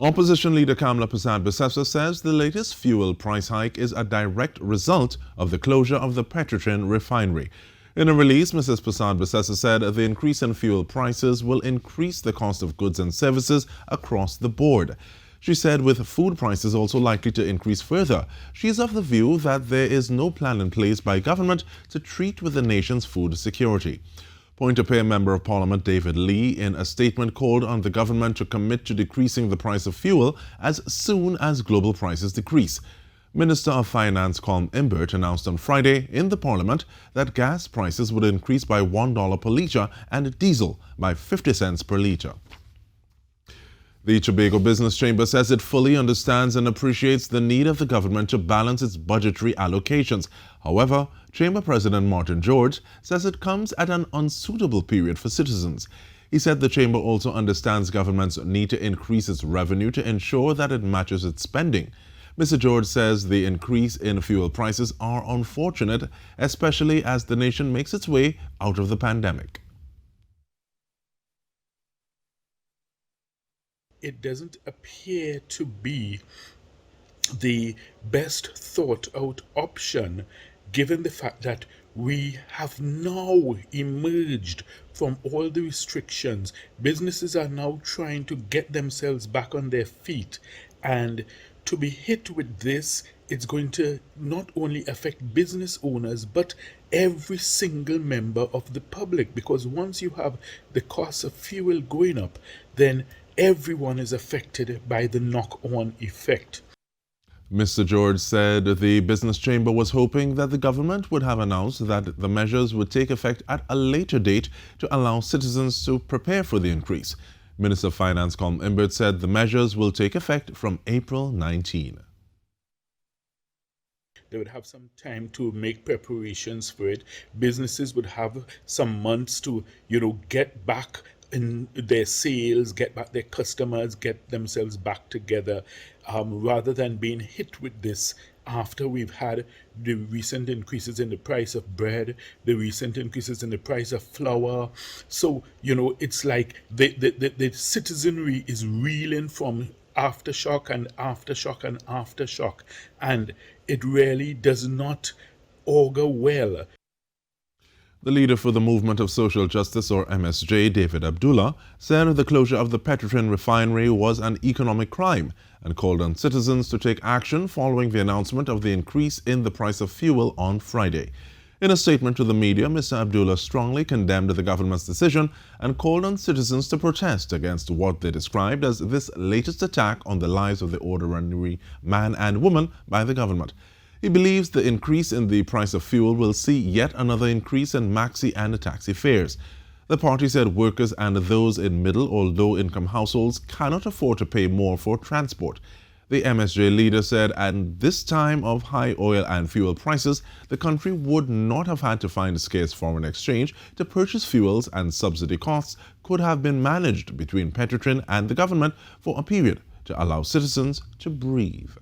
Opposition Leader Kamla Persad-Bissessar says the latest fuel price hike is a direct result of the closure of the Petrotrin refinery. In a release, Mrs. Persad-Bissessar said the increase in fuel prices will increase the cost of goods and services across the board. She said with food prices also likely to increase further, she is of the view that there is no plan in place by government to treat with the nation's food security. Pointe-a-Pierre Member of Parliament David Lee, in a statement, called on the government to commit to decreasing the price of fuel as soon as global prices decrease. Minister of Finance Colm Imbert announced on Friday in the Parliament that gas prices would increase by $1 per litre and diesel by 50 cents per litre. The Tobago Business Chamber says it fully understands and appreciates the need of the government to balance its budgetary allocations. However, Chamber President Martin George says it comes at an unsuitable period for citizens. He said the Chamber also understands government's need to increase its revenue to ensure that it matches its spending. Mr. George says the increase in fuel prices are unfortunate, especially as the nation makes its way out of the pandemic. It doesn't appear to be the best thought out option, given the fact that we have now emerged from all the restrictions. Businesses are now trying to get themselves back on their feet, and to be hit with this, it's going to not only affect business owners but every single member of the public, because once you have the cost of fuel going up, then everyone is affected by the knock-on effect. Mr. George said the Business Chamber was hoping that the government would have announced that the measures would take effect at a later date to allow citizens to prepare for the increase. Minister of Finance Colm Imbert said the measures will take effect from April 19. They would have some time to make preparations for it. Businesses would have some months to, get back in their sales, get back their customers, get themselves back together, rather than being hit with this after we've had the recent increases in the price of bread, the recent increases in the price of flour. So, it's like the citizenry is reeling from aftershock and aftershock and aftershock, and it really does not augur well. The leader for the Movement of Social Justice, or MSJ, David Abdullah, said the closure of the Petrotrin refinery was an economic crime and called on citizens to take action following the announcement of the increase in the price of fuel on Friday. In a statement to the media, Mr. Abdullah strongly condemned the government's decision and called on citizens to protest against what they described as this latest attack on the lives of the ordinary man and woman by the government. He believes the increase in the price of fuel will see yet another increase in maxi and taxi fares. The party said workers and those in middle or low-income households cannot afford to pay more for transport. The MSJ leader said at this time of high oil and fuel prices, the country would not have had to find scarce foreign exchange to purchase fuels, and subsidy costs could have been managed between Petrotrin and the government for a period to allow citizens to breathe.